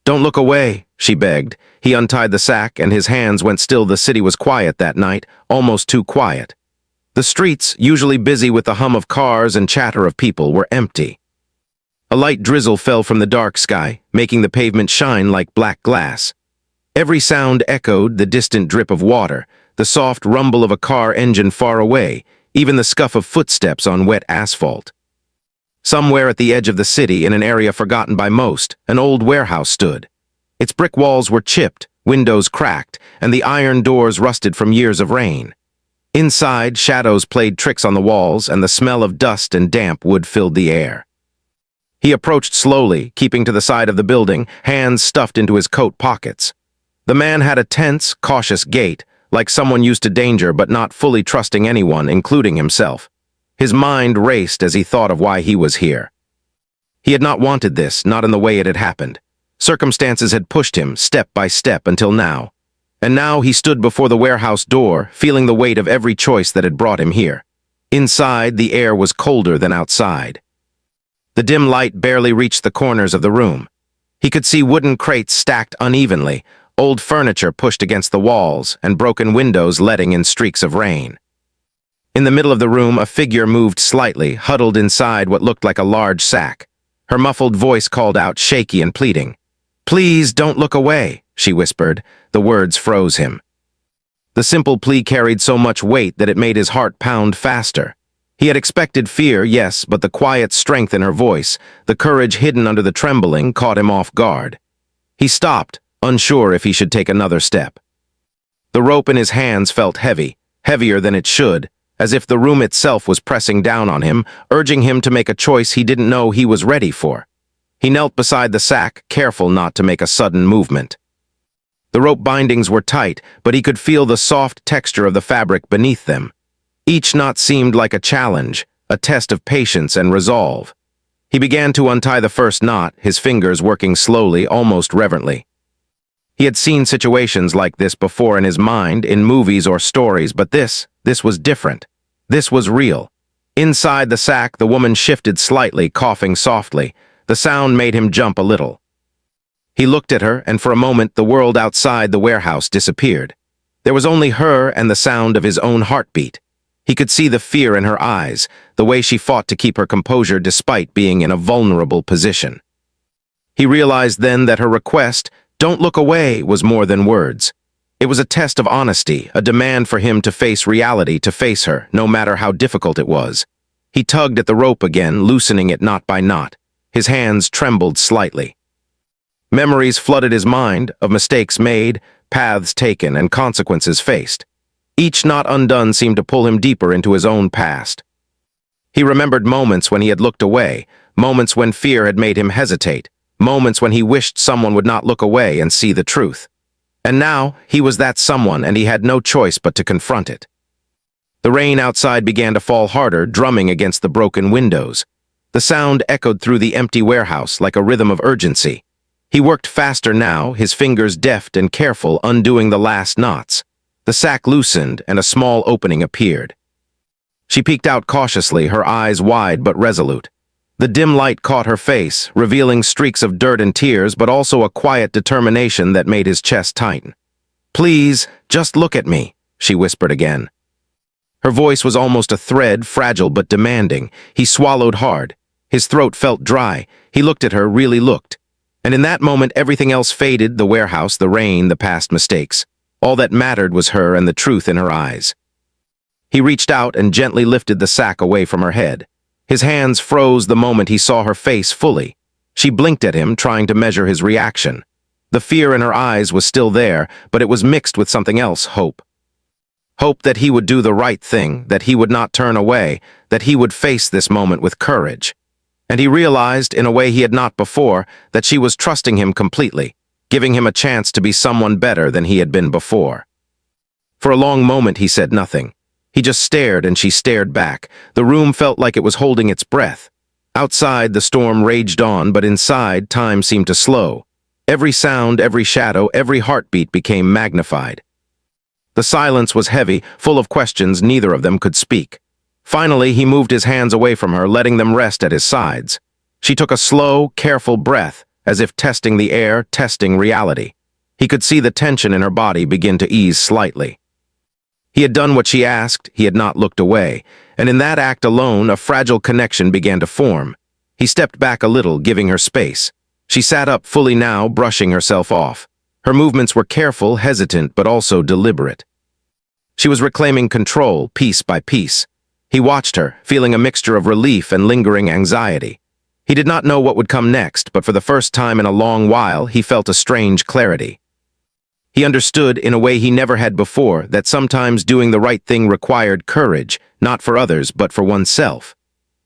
"Don't look away," she begged. He untied the sack, and his hands went still. The city was quiet that night, almost too quiet. The streets, usually busy with the hum of cars and chatter of people, were empty. A light drizzle fell from the dark sky, making the pavement shine like black glass. Every sound echoed: the distant drip of water, the soft rumble of a car engine far away, even the scuff of footsteps on wet asphalt. Somewhere at the edge of the city, in an area forgotten by most, an old warehouse stood. Its brick walls were chipped, windows cracked, and the iron doors rusted from years of rain. Inside, shadows played tricks on the walls, and the smell of dust and damp wood filled the air. He approached slowly, keeping to the side of the building, hands stuffed into his coat pockets. The man had a tense, cautious gait, like someone used to danger but not fully trusting anyone, including himself. His mind raced as he thought of why he was here. He had not wanted this, not in the way it had happened. Circumstances had pushed him, step by step, until now. And now he stood before the warehouse door, feeling the weight of every choice that had brought him here. Inside, the air was colder than outside. The dim light barely reached the corners of the room. He could see wooden crates stacked unevenly, old furniture pushed against the walls, and broken windows letting in streaks of rain. In the middle of the room, a figure moved slightly, huddled inside what looked like a large sack. Her muffled voice called out, shaky and pleading. "Please don't look away," she whispered. The words froze him. The simple plea carried so much weight that it made his heart pound faster. He had expected fear, yes, but the quiet strength in her voice, the courage hidden under the trembling, caught him off guard. He stopped, unsure if he should take another step. The rope in his hands felt heavy, heavier than it should, as if the room itself was pressing down on him, urging him to make a choice he didn't know he was ready for. He knelt beside the sack, careful not to make a sudden movement. The rope bindings were tight, but he could feel the soft texture of the fabric beneath them. Each knot seemed like a challenge, a test of patience and resolve. He began to untie the first knot, his fingers working slowly, almost reverently. He had seen situations like this before in his mind, in movies or stories, but this was different. This was real. Inside the sack, the woman shifted slightly, coughing softly. The sound made him jump a little. He looked at her, and for a moment the world outside the warehouse disappeared. There was only her and the sound of his own heartbeat. He could see the fear in her eyes, the way she fought to keep her composure despite being in a vulnerable position. He realized then that her request, "Don't look away," was more than words. It was a test of honesty, a demand for him to face reality, to face her, no matter how difficult it was. He tugged at the rope again, loosening it knot by knot. His hands trembled slightly. Memories flooded his mind, of mistakes made, paths taken, and consequences faced. Each knot undone seemed to pull him deeper into his own past. He remembered moments when he had looked away, moments when fear had made him hesitate, moments when he wished someone would not look away and see the truth. And now, he was that someone, and he had no choice but to confront it. The rain outside began to fall harder, drumming against the broken windows. The sound echoed through the empty warehouse like a rhythm of urgency. He worked faster now, his fingers deft and careful, undoing the last knots. The sack loosened, and a small opening appeared. She peeked out cautiously, her eyes wide but resolute. The dim light caught her face, revealing streaks of dirt and tears, but also a quiet determination that made his chest tighten. "Please, just look at me," she whispered again. Her voice was almost a thread, fragile but demanding. He swallowed hard. His throat felt dry. He looked at her, really looked. And in that moment, everything else faded, the warehouse, the rain, the past mistakes. All that mattered was her and the truth in her eyes. He reached out and gently lifted the sack away from her head. His hands froze the moment he saw her face fully. She blinked at him, trying to measure his reaction. The fear in her eyes was still there, but it was mixed with something else, hope. Hope that he would do the right thing, that he would not turn away, that he would face this moment with courage. And he realized, in a way he had not before, that she was trusting him completely, giving him a chance to be someone better than he had been before. For a long moment he said nothing. He just stared, and she stared back. The room felt like it was holding its breath. Outside, the storm raged on, but inside, time seemed to slow. Every sound, every shadow, every heartbeat became magnified. The silence was heavy, full of questions neither of them could speak. Finally, he moved his hands away from her, letting them rest at his sides. She took a slow, careful breath, as if testing the air, testing reality. He could see the tension in her body begin to ease slightly. He had done what she asked, he had not looked away, and in that act alone, a fragile connection began to form. He stepped back a little, giving her space. She sat up fully now, brushing herself off. Her movements were careful, hesitant, but also deliberate. She was reclaiming control, piece by piece. He watched her, feeling a mixture of relief and lingering anxiety. He did not know what would come next, but for the first time in a long while, he felt a strange clarity. He understood, in a way he never had before, that sometimes doing the right thing required courage, not for others, but for oneself.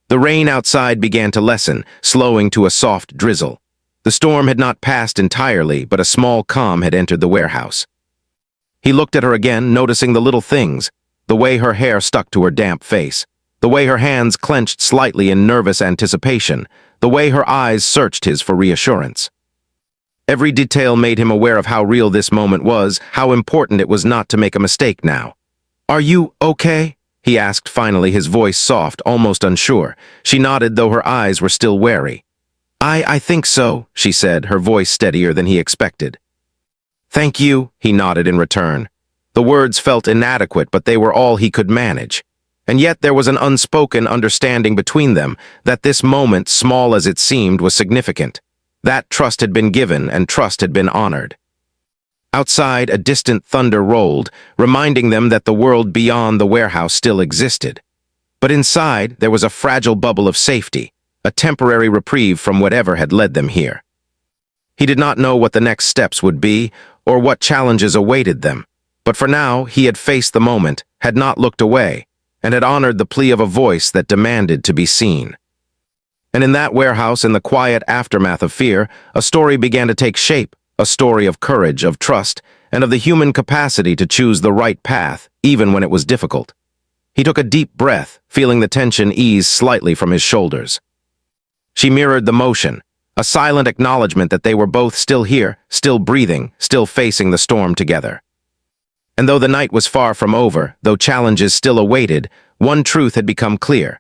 The rain outside began to lessen, slowing to a soft drizzle. The storm had not passed entirely, but a small calm had entered the warehouse. He looked at her again, noticing the little things, the way her hair stuck to her damp face, the way her hands clenched slightly in nervous anticipation, the way her eyes searched his for reassurance. Every detail made him aware of how real this moment was, how important it was not to make a mistake now. "Are you okay?" he asked finally, his voice soft, almost unsure. She nodded, though her eyes were still wary. I think so," she said, her voice steadier than he expected. "Thank you," he nodded in return. The words felt inadequate, but they were all he could manage. And yet there was an unspoken understanding between them that this moment, small as it seemed, was significant. That trust had been given and trust had been honored. Outside, a distant thunder rolled, reminding them that the world beyond the warehouse still existed. But inside, there was a fragile bubble of safety, a temporary reprieve from whatever had led them here. He did not know what the next steps would be, or what challenges awaited them, but for now he had faced the moment, had not looked away, and had honored the plea of a voice that demanded to be seen. And in that warehouse, in the quiet aftermath of fear, a story began to take shape, a story of courage, of trust, and of the human capacity to choose the right path, even when it was difficult. He took a deep breath, feeling the tension ease slightly from his shoulders. She mirrored the motion, a silent acknowledgement that they were both still here, still breathing, still facing the storm together. And though the night was far from over, though challenges still awaited, one truth had become clear.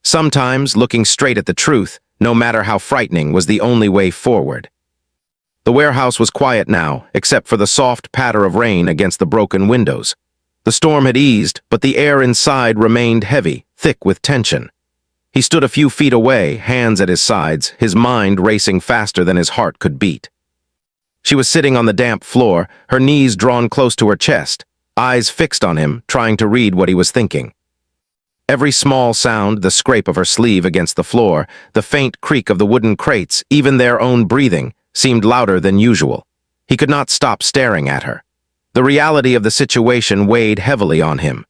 Sometimes, looking straight at the truth, no matter how frightening, was the only way forward. The warehouse was quiet now, except for the soft patter of rain against the broken windows. The storm had eased, but the air inside remained heavy, thick with tension. He stood a few feet away, hands at his sides, his mind racing faster than his heart could beat. She was sitting on the damp floor, her knees drawn close to her chest, eyes fixed on him, trying to read what he was thinking. Every small sound, the scrape of her sleeve against the floor, the faint creak of the wooden crates, even their own breathing, seemed louder than usual. He could not stop staring at her. The reality of the situation weighed heavily on him.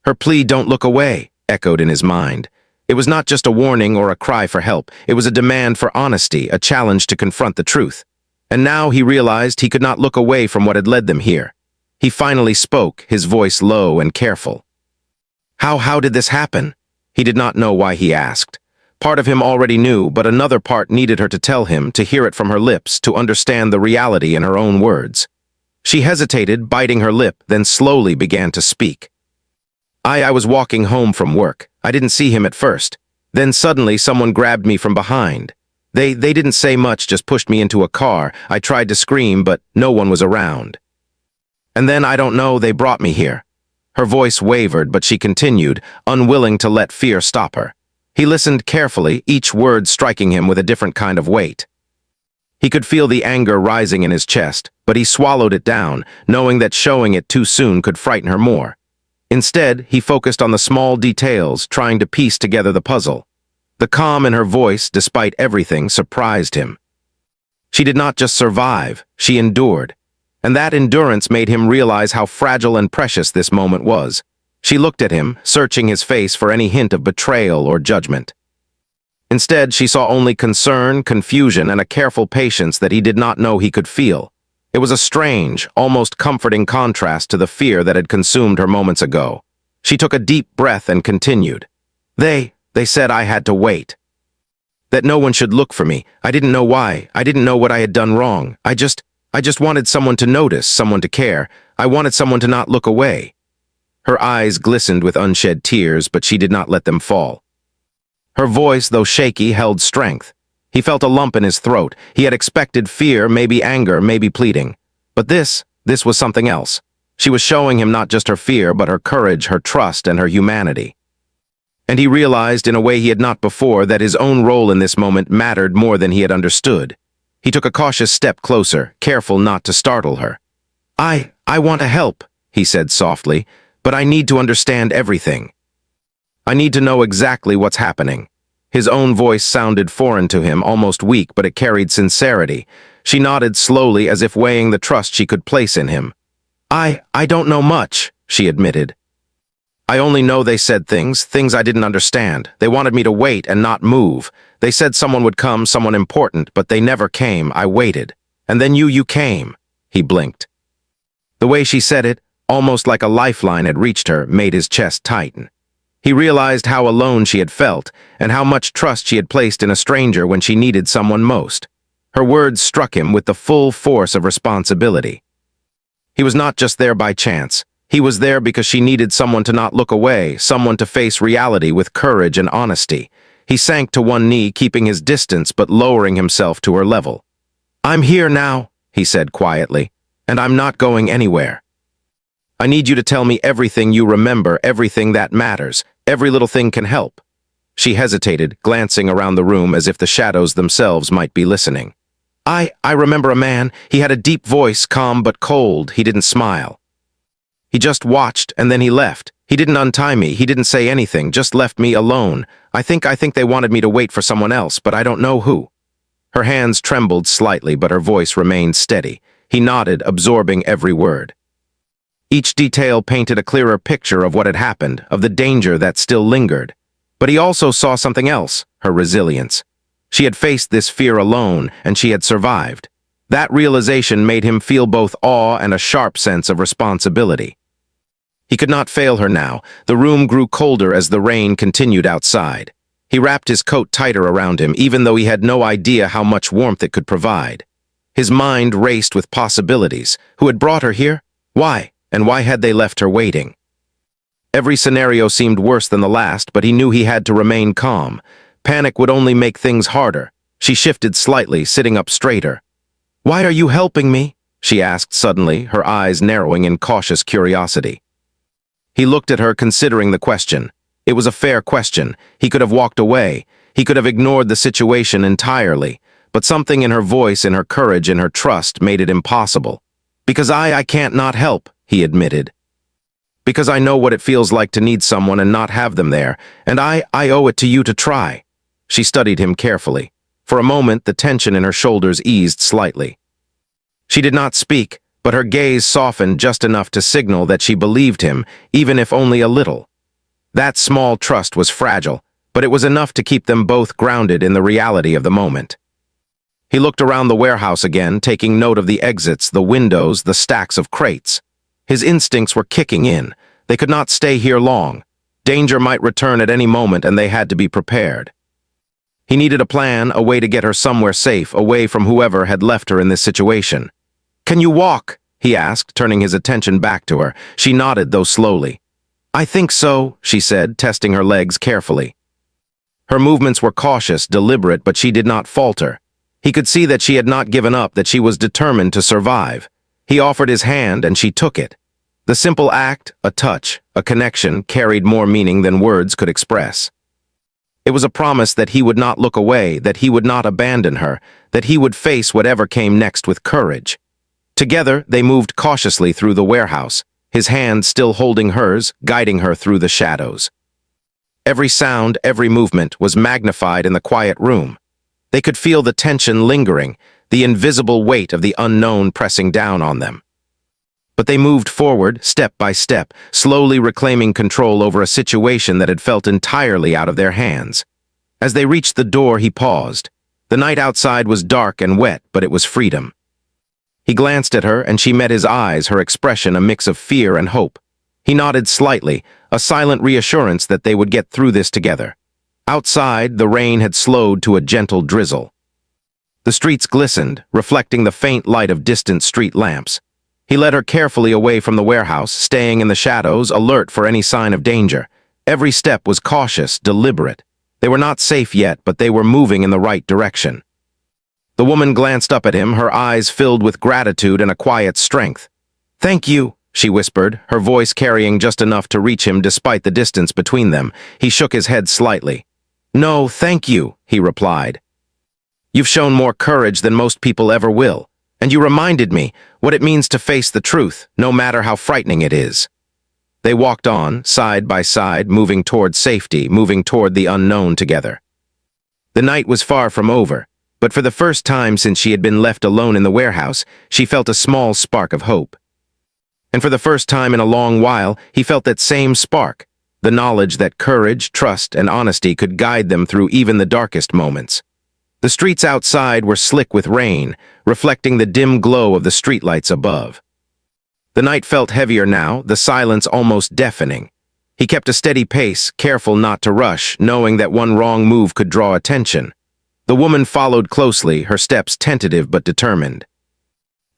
Her plea, "Don't look away," echoed in his mind. It was not just a warning or a cry for help. It was a demand for honesty, a challenge to confront the truth. And now he realized he could not look away from what had led them here. He finally spoke, his voice low and careful. How did this happen?" He did not know why he asked. Part of him already knew, but another part needed her to tell him, to hear it from her lips, to understand the reality in her own words. She hesitated, biting her lip, then slowly began to speak. I was walking home from work. I didn't see him at first. Then suddenly someone grabbed me from behind. They didn't say much, just pushed me into a car. I tried to scream, but no one was around. And then, I don't know, they brought me here. Her voice wavered, but she continued, unwilling to let fear stop her. He listened carefully, each word striking him with a different kind of weight. He could feel the anger rising in his chest, but he swallowed it down, knowing that showing it too soon could frighten her more. Instead, he focused on the small details, trying to piece together the puzzle. The calm in her voice, despite everything, surprised him. She did not just survive, she endured. And that endurance made him realize how fragile and precious this moment was. She looked at him, searching his face for any hint of betrayal or judgment. Instead, she saw only concern, confusion, and a careful patience that he did not know he could feel. It was a strange, almost comforting contrast to the fear that had consumed her moments ago. She took a deep breath and continued. They said I had to wait. That no one should look for me. I didn't know why. I didn't know what I had done wrong. I just wanted someone to notice, someone to care. I wanted someone to not look away. Her eyes glistened with unshed tears, but she did not let them fall. Her voice, though shaky, held strength. He felt a lump in his throat. He had expected fear, maybe anger, maybe pleading. But this was something else. She was showing him not just her fear, but her courage, her trust, and her humanity. And he realized in a way he had not before that his own role in this moment mattered more than he had understood. He took a cautious step closer, careful not to startle her. I want to help, he said softly, but I need to understand everything. I need to know exactly what's happening. His own voice sounded foreign to him, almost weak, but it carried sincerity. She nodded slowly as if weighing the trust she could place in him. I don't know much, she admitted. I only know they said things I didn't understand. They wanted me to wait and not move. They said someone would come, someone important, but they never came. I waited. And then you came. He blinked. The way she said it, almost like a lifeline had reached her, made his chest tighten. He realized how alone she had felt, and how much trust she had placed in a stranger when she needed someone most. Her words struck him with the full force of responsibility. He was not just there by chance. He was there because she needed someone to not look away, someone to face reality with courage and honesty. He sank to one knee, keeping his distance but lowering himself to her level. I'm here now, he said quietly, and I'm not going anywhere. I need you to tell me everything you remember, everything that matters. Every little thing can help. She hesitated, glancing around the room as if the shadows themselves might be listening. I remember a man. He had a deep voice, calm but cold. He didn't smile. He just watched, and then he left. He didn't untie me. He didn't say anything, just left me alone. I think they wanted me to wait for someone else, but I don't know who. Her hands trembled slightly, but her voice remained steady. He nodded, absorbing every word. Each detail painted a clearer picture of what had happened, of the danger that still lingered. But he also saw something else, her resilience. She had faced this fear alone, and she had survived. That realization made him feel both awe and a sharp sense of responsibility. He could not fail her now. The room grew colder as the rain continued outside. He wrapped his coat tighter around him, even though he had no idea how much warmth it could provide. His mind raced with possibilities. Who had brought her here? Why? And why had they left her waiting? Every scenario seemed worse than the last, but he knew he had to remain calm. Panic would only make things harder. She shifted slightly, sitting up straighter. Why are you helping me? She asked suddenly, her eyes narrowing in cautious curiosity. He looked at her, considering the question. It was a fair question. He could have walked away. He could have ignored the situation entirely. But something in her voice, in her courage, in her trust made it impossible. Because I can't not help, he admitted. Because I know what it feels like to need someone and not have them there, and I owe it to you to try. She studied him carefully. For a moment, the tension in her shoulders eased slightly. She did not speak, but her gaze softened just enough to signal that she believed him, even if only a little. That small trust was fragile, but it was enough to keep them both grounded in the reality of the moment. He looked around the warehouse again, taking note of the exits, the windows, the stacks of crates. His instincts were kicking in. They could not stay here long. Danger might return at any moment, and they had to be prepared. He needed a plan, a way to get her somewhere safe, away from whoever had left her in this situation. Can you walk? He asked, turning his attention back to her. She nodded, though slowly. I think so, she said, testing her legs carefully. Her movements were cautious, deliberate, but she did not falter. He could see that she had not given up, that she was determined to survive. He offered his hand, and she took it. The simple act, a touch, a connection, carried more meaning than words could express. It was a promise that he would not look away, that he would not abandon her, that he would face whatever came next with courage. Together, they moved cautiously through the warehouse, his hand still holding hers, guiding her through the shadows. Every sound, every movement was magnified in the quiet room. They could feel the tension lingering, the invisible weight of the unknown pressing down on them. But they moved forward, step by step, slowly reclaiming control over a situation that had felt entirely out of their hands. As they reached the door, he paused. The night outside was dark and wet, but it was freedom. He glanced at her, and she met his eyes, her expression a mix of fear and hope. He nodded slightly, a silent reassurance that they would get through this together. Outside, the rain had slowed to a gentle drizzle. The streets glistened, reflecting the faint light of distant street lamps. He led her carefully away from the warehouse, staying in the shadows, alert for any sign of danger. Every step was cautious, deliberate. They were not safe yet, but they were moving in the right direction. The woman glanced up at him, her eyes filled with gratitude and a quiet strength. "Thank you," she whispered, her voice carrying just enough to reach him despite the distance between them. He shook his head slightly. "No, thank you," he replied. "You've shown more courage than most people ever will, and you reminded me what it means to face the truth, no matter how frightening it is." They walked on, side by side, moving toward safety, moving toward the unknown together. The night was far from over, but for the first time since she had been left alone in the warehouse, she felt a small spark of hope. And for the first time in a long while, he felt that same spark, the knowledge that courage, trust, and honesty could guide them through even the darkest moments. The streets outside were slick with rain, reflecting the dim glow of the streetlights above. The night felt heavier now, the silence almost deafening. He kept a steady pace, careful not to rush, knowing that one wrong move could draw attention. The woman followed closely, her steps tentative but determined.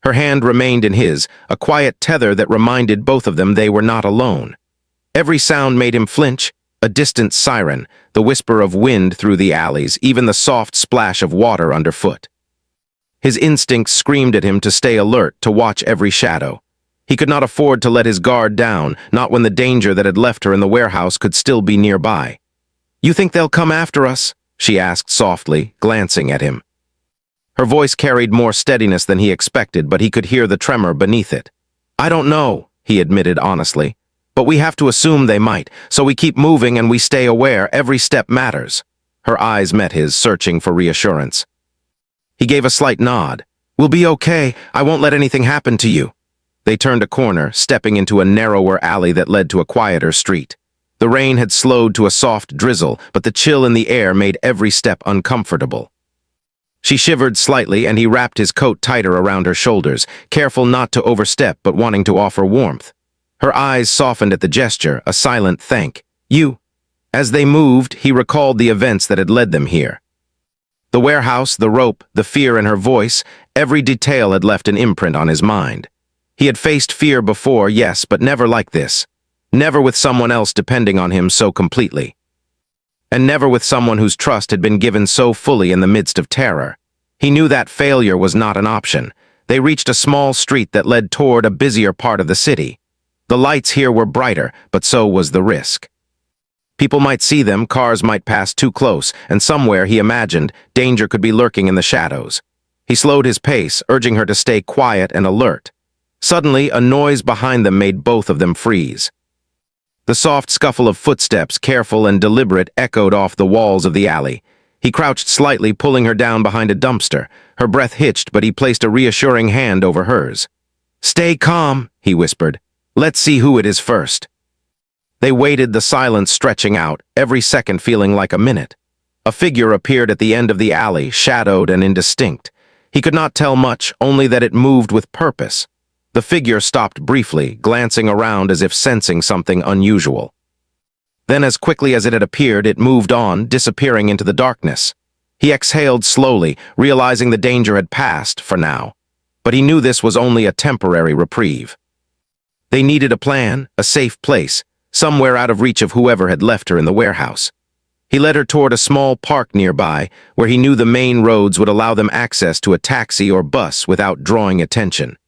Her hand remained in his, a quiet tether that reminded both of them they were not alone. Every sound made him flinch, a distant siren, the whisper of wind through the alleys, even the soft splash of water underfoot. His instincts screamed at him to stay alert, to watch every shadow. He could not afford to let his guard down, not when the danger that had left her in the warehouse could still be nearby. "You think they'll come after us?" she asked softly, glancing at him. Her voice carried more steadiness than he expected, but he could hear the tremor beneath it. "I don't know," he admitted honestly, "but we have to assume they might, so we keep moving and we stay aware. Every step matters." Her eyes met his, searching for reassurance. He gave a slight nod. "We'll be okay. I won't let anything happen to you." They turned a corner, stepping into a narrower alley that led to a quieter street. The rain had slowed to a soft drizzle, but the chill in the air made every step uncomfortable. She shivered slightly, and he wrapped his coat tighter around her shoulders, careful not to overstep but wanting to offer warmth. Her eyes softened at the gesture, a silent thank. "You." As they moved, he recalled the events that had led them here. The warehouse, the rope, the fear in her voice, every detail had left an imprint on his mind. He had faced fear before, yes, but never like this. Never with someone else depending on him so completely. And never with someone whose trust had been given so fully in the midst of terror. He knew that failure was not an option. They reached a small street that led toward a busier part of the city. The lights here were brighter, but so was the risk. People might see them, cars might pass too close, and somewhere, he imagined, danger could be lurking in the shadows. He slowed his pace, urging her to stay quiet and alert. Suddenly, a noise behind them made both of them freeze. The soft scuffle of footsteps, careful and deliberate, echoed off the walls of the alley. He crouched slightly, pulling her down behind a dumpster. Her breath hitched, but he placed a reassuring hand over hers. "Stay calm," he whispered. "Let's see who it is first." They waited, the silence stretching out, every second feeling like a minute. A figure appeared at the end of the alley, shadowed and indistinct. He could not tell much, only that it moved with purpose. The figure stopped briefly, glancing around as if sensing something unusual. Then, as quickly as it had appeared, it moved on, disappearing into the darkness. He exhaled slowly, realizing the danger had passed, for now. But he knew this was only a temporary reprieve. They needed a plan, a safe place, somewhere out of reach of whoever had left her in the warehouse. He led her toward a small park nearby, where he knew the main roads would allow them access to a taxi or bus without drawing attention.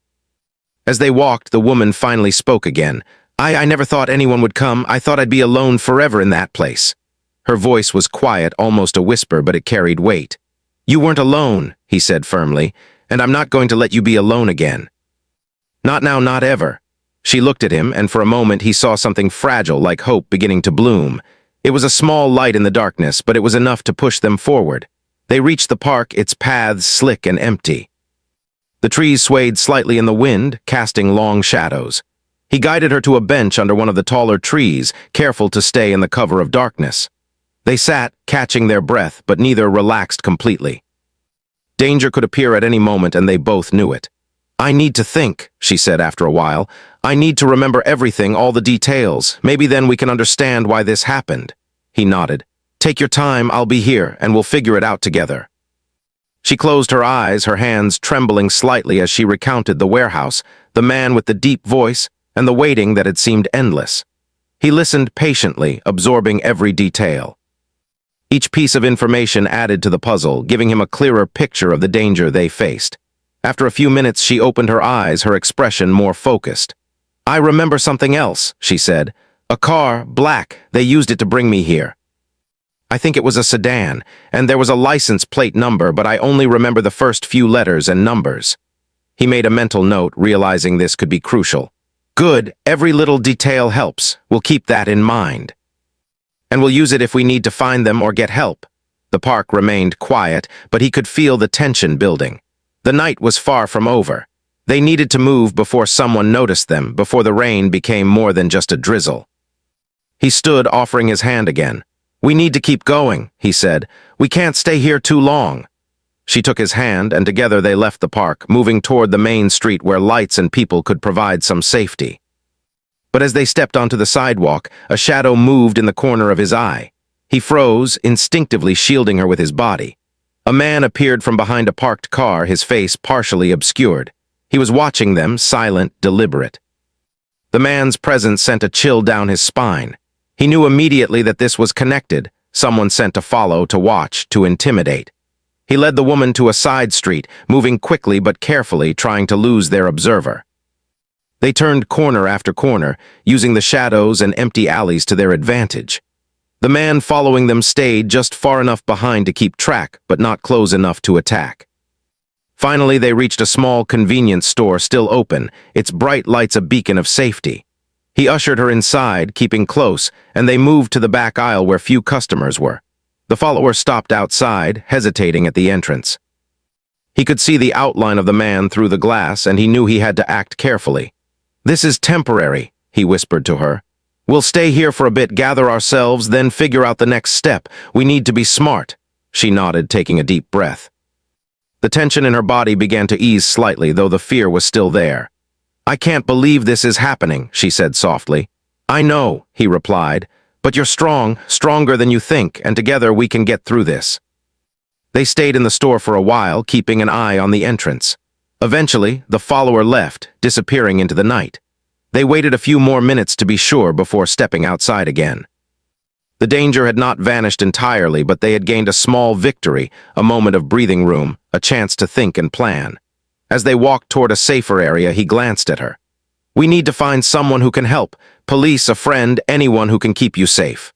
As they walked, the woman finally spoke again. I never thought anyone would come. I thought I'd be alone forever in that place." Her voice was quiet, almost a whisper, but it carried weight. "You weren't alone," he said firmly, "and I'm not going to let you be alone again. Not now, not ever." She looked at him, and for a moment he saw something fragile like hope beginning to bloom. It was a small light in the darkness, but it was enough to push them forward. They reached the park, its paths slick and empty. The trees swayed slightly in the wind, casting long shadows. He guided her to a bench under one of the taller trees, careful to stay in the cover of darkness. They sat, catching their breath, but neither relaxed completely. Danger could appear at any moment, and they both knew it. "I need to think," she said after a while. "I need to remember everything, all the details. Maybe then we can understand why this happened." He nodded. "Take your time, I'll be here, and we'll figure it out together." She closed her eyes, her hands trembling slightly as she recounted the warehouse, the man with the deep voice, and the waiting that had seemed endless. He listened patiently, absorbing every detail. Each piece of information added to the puzzle, giving him a clearer picture of the danger they faced. After a few minutes, she opened her eyes, her expression more focused. "I remember something else," she said. "A car, black. They used it to bring me here. I think it was a sedan, and there was a license plate number, but I only remember the first few letters and numbers." He made a mental note, realizing this could be crucial. "Good, every little detail helps. We'll keep that in mind. And we'll use it if we need to find them or get help." The park remained quiet, but he could feel the tension building. The night was far from over. They needed to move before someone noticed them, before the rain became more than just a drizzle. He stood, offering his hand again. "We need to keep going," he said. "We can't stay here too long." She took his hand, and together they left the park, moving toward the main street where lights and people could provide some safety. But as they stepped onto the sidewalk, a shadow moved in the corner of his eye. He froze, instinctively shielding her with his body. A man appeared from behind a parked car, his face partially obscured. He was watching them, silent, deliberate. The man's presence sent a chill down his spine. He knew immediately that this was connected, someone sent to follow, to watch, to intimidate. He led the woman to a side street, moving quickly but carefully, trying to lose their observer. They turned corner after corner, using the shadows and empty alleys to their advantage. The man following them stayed just far enough behind to keep track, but not close enough to attack. Finally, they reached a small convenience store still open, its bright lights a beacon of safety. He ushered her inside, keeping close, and they moved to the back aisle where few customers were. The follower stopped outside, hesitating at the entrance. He could see the outline of the man through the glass, and he knew he had to act carefully. "This is temporary," he whispered to her. "We'll stay here for a bit, gather ourselves, then figure out the next step. We need to be smart." She nodded, taking a deep breath. The tension in her body began to ease slightly, though the fear was still there. "I can't believe this is happening," she said softly. "I know," he replied, "but you're strong, stronger than you think, and together we can get through this." They stayed in the store for a while, keeping an eye on the entrance. Eventually, the follower left, disappearing into the night. They waited a few more minutes to be sure before stepping outside again. The danger had not vanished entirely, but they had gained a small victory, a moment of breathing room, a chance to think and plan. As they walked toward a safer area, he glanced at her. "We need to find someone who can help. Police, a friend, anyone who can keep you safe."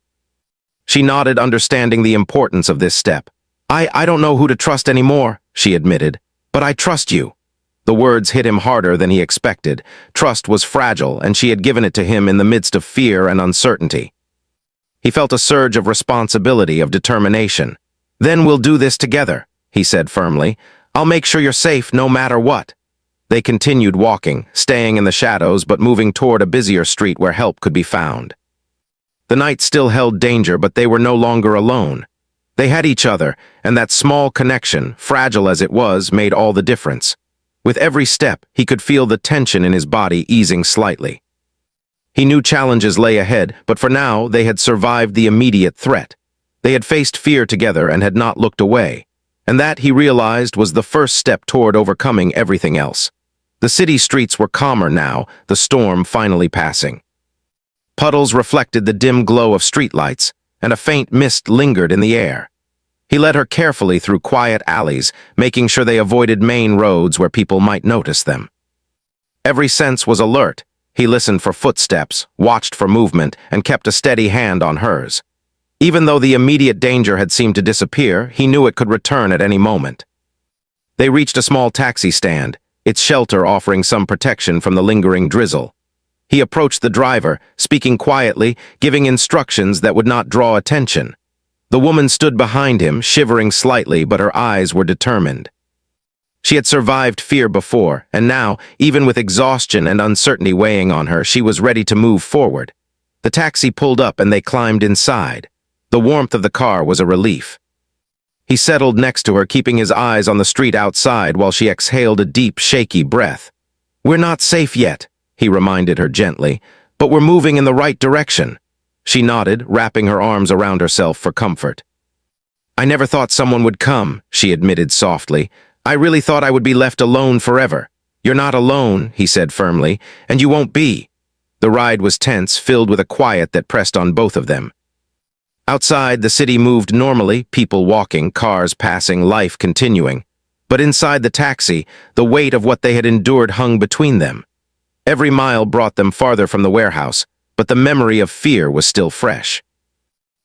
She nodded, understanding the importance of this step. I don't know who to trust anymore," she admitted, "but I trust you." The words hit him harder than he expected. Trust was fragile, and she had given it to him in the midst of fear and uncertainty. He felt a surge of responsibility, of determination. "Then we'll do this together," he said firmly. "I'll make sure you're safe no matter what." They continued walking, staying in the shadows but moving toward a busier street where help could be found. The night still held danger, but they were no longer alone. They had each other, and that small connection, fragile as it was, made all the difference. With every step, he could feel the tension in his body easing slightly. He knew challenges lay ahead, but for now they had survived the immediate threat. They had faced fear together and had not looked away. And that, he realized, was the first step toward overcoming everything else. The city streets were calmer now, the storm finally passing. Puddles reflected the dim glow of streetlights, and a faint mist lingered in the air. He led her carefully through quiet alleys, making sure they avoided main roads where people might notice them. Every sense was alert. He listened for footsteps, watched for movement, and kept a steady hand on hers. Even though the immediate danger had seemed to disappear, he knew it could return at any moment. They reached a small taxi stand, its shelter offering some protection from the lingering drizzle. He approached the driver, speaking quietly, giving instructions that would not draw attention. The woman stood behind him, shivering slightly, but her eyes were determined. She had survived fear before, and now, even with exhaustion and uncertainty weighing on her, she was ready to move forward. The taxi pulled up and they climbed inside. The warmth of the car was a relief. He settled next to her, keeping his eyes on the street outside while she exhaled a deep, shaky breath. "We're not safe yet," he reminded her gently, "but we're moving in the right direction." She nodded, wrapping her arms around herself for comfort. "I never thought someone would come," she admitted softly. "I really thought I would be left alone forever." "You're not alone," he said firmly, "and you won't be." The ride was tense, filled with a quiet that pressed on both of them. Outside, the city moved normally, people walking, cars passing, life continuing. But inside the taxi, the weight of what they had endured hung between them. Every mile brought them farther from the warehouse, but the memory of fear was still fresh.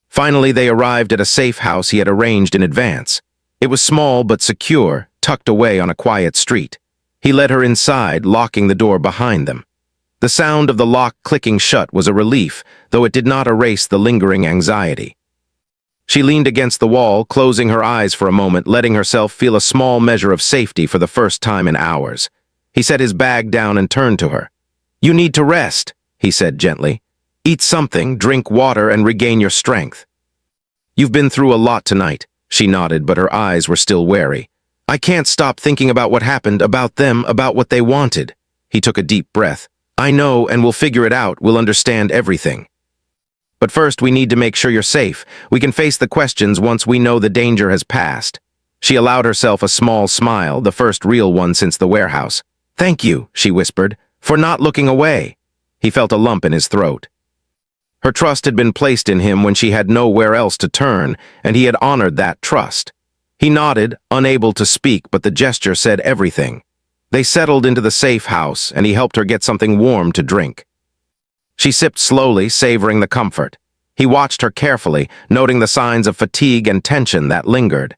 Finally, they arrived at a safe house he had arranged in advance. It was small but secure, tucked away on a quiet street. He led her inside, locking the door behind them. The sound of the lock clicking shut was a relief, though it did not erase the lingering anxiety. She leaned against the wall, closing her eyes for a moment, letting herself feel a small measure of safety for the first time in hours. He set his bag down and turned to her. "You need to rest," he said gently. "Eat something, drink water, and regain your strength." "You've been through a lot tonight," she nodded, but her eyes were still wary. "I can't stop thinking about what happened, about them, about what they wanted." He took a deep breath. "I know, and we'll figure it out. We'll understand everything. But first, we need to make sure you're safe. We can face the questions once we know the danger has passed." She allowed herself a small smile, the first real one since the warehouse. "Thank you," she whispered, "for not looking away." He felt a lump in his throat. Her trust had been placed in him when she had nowhere else to turn, and he had honored that trust. He nodded, unable to speak, but the gesture said everything. They settled into the safe house, and he helped her get something warm to drink. She sipped slowly, savoring the comfort. He watched her carefully, noting the signs of fatigue and tension that lingered.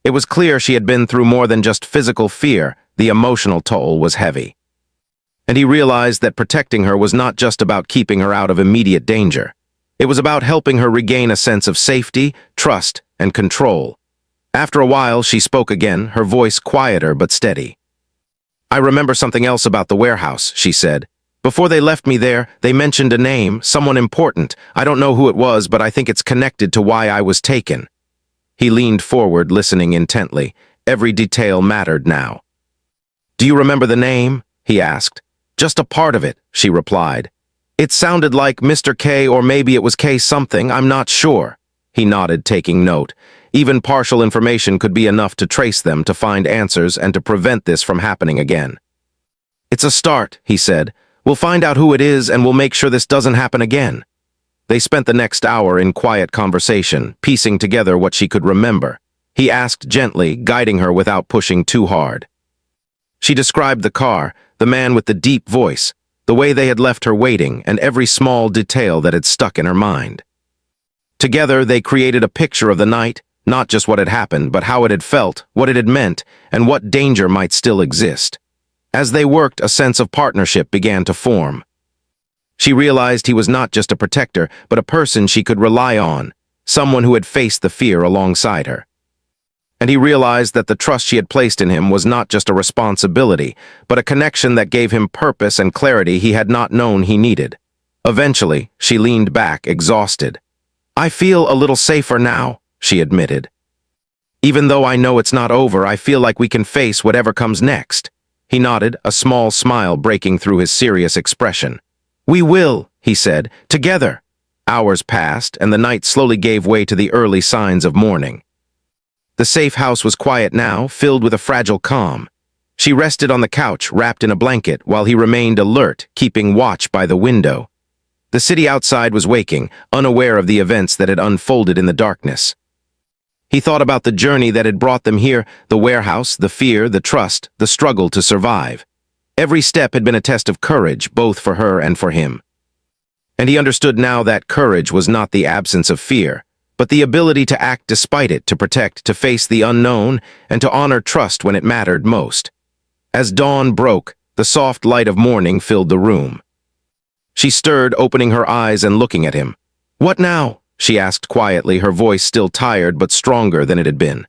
It was clear she had been through more than just physical fear. The emotional toll was heavy. And he realized that protecting her was not just about keeping her out of immediate danger. It was about helping her regain a sense of safety, trust, and control. After a while, she spoke again, her voice quieter but steady. "I remember something else about the warehouse," she said. "Before they left me there, they mentioned a name, someone important. I don't know who it was, but I think it's connected to why I was taken." He leaned forward, listening intently. Every detail mattered now. "Do you remember the name?" he asked. "Just a part of it," she replied. "It sounded like Mr. K, or maybe it was K something, I'm not sure." He nodded, taking note. Even partial information could be enough to trace them, to find answers, and to prevent this from happening again. "It's a start," he said. "We'll find out who it is, and we'll make sure this doesn't happen again." They spent the next hour in quiet conversation, piecing together what she could remember. He asked gently, guiding her without pushing too hard. She described the car, the man with the deep voice, the way they had left her waiting, and every small detail that had stuck in her mind. Together, they created a picture of the night, not just what had happened, but how it had felt, what it had meant, and what danger might still exist. As they worked, a sense of partnership began to form. She realized he was not just a protector, but a person she could rely on, someone who had faced the fear alongside her. And he realized that the trust she had placed in him was not just a responsibility, but a connection that gave him purpose and clarity he had not known he needed. Eventually, she leaned back, exhausted. "I feel a little safer now," she admitted. "Even though I know it's not over, I feel like we can face whatever comes next." He nodded, a small smile breaking through his serious expression. "We will," he said, "together." Hours passed, and the night slowly gave way to the early signs of morning. The safe house was quiet now, filled with a fragile calm. She rested on the couch, wrapped in a blanket, while he remained alert, keeping watch by the window. The city outside was waking, unaware of the events that had unfolded in the darkness. He thought about the journey that had brought them here, the warehouse, the fear, the trust, the struggle to survive. Every step had been a test of courage, both for her and for him. And he understood now that courage was not the absence of fear, but the ability to act despite it, to protect, to face the unknown, and to honor trust when it mattered most. As dawn broke, the soft light of morning filled the room. She stirred, opening her eyes and looking at him. "What now?" she asked quietly, her voice still tired but stronger than it had been.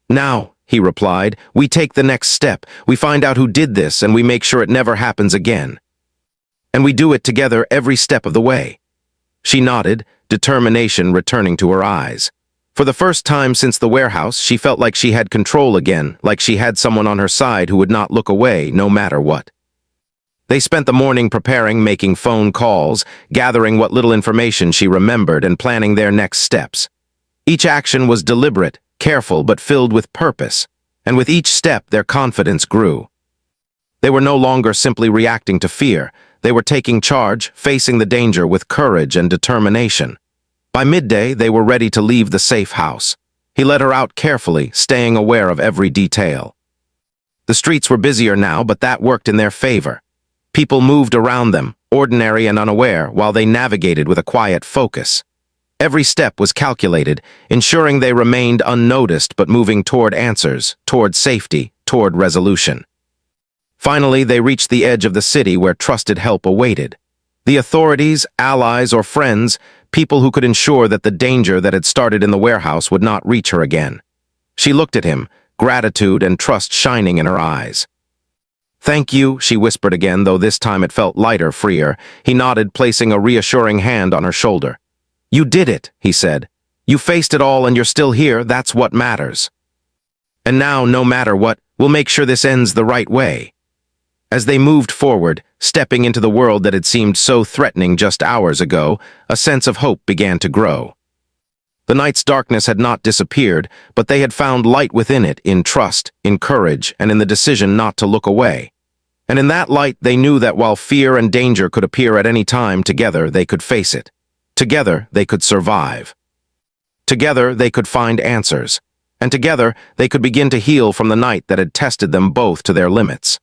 "Now," he replied, "we take the next step. We find out who did this, and we make sure it never happens again. And we do it together every step of the way." She nodded, determination returning to her eyes. For the first time since the warehouse, she felt like she had control again, like she had someone on her side who would not look away, no matter what. They spent the morning preparing, making phone calls, gathering what little information she remembered, and planning their next steps. Each action was deliberate, careful, but filled with purpose, and with each step their confidence grew. They were no longer simply reacting to fear. They were taking charge, facing the danger with courage and determination. By midday, they were ready to leave the safe house. He led her out carefully, staying aware of every detail. The streets were busier now, but that worked in their favor. People moved around them, ordinary and unaware, while they navigated with a quiet focus. Every step was calculated, ensuring they remained unnoticed but moving toward answers, toward safety, toward resolution. Finally, they reached the edge of the city where trusted help awaited. The authorities, allies, or friends, people who could ensure that the danger that had started in the warehouse would not reach her again. She looked at him, gratitude and trust shining in her eyes. "Thank you," she whispered again, though this time it felt lighter, freer. He nodded, placing a reassuring hand on her shoulder. "You did it," he said. "You faced it all and you're still here, that's what matters. And now, no matter what, we'll make sure this ends the right way." As they moved forward, stepping into the world that had seemed so threatening just hours ago, a sense of hope began to grow. The night's darkness had not disappeared, but they had found light within it, in trust, in courage, and in the decision not to look away. And in that light, they knew that while fear and danger could appear at any time, together they could face it. Together they could survive. Together they could find answers. And together they could begin to heal from the night that had tested them both to their limits.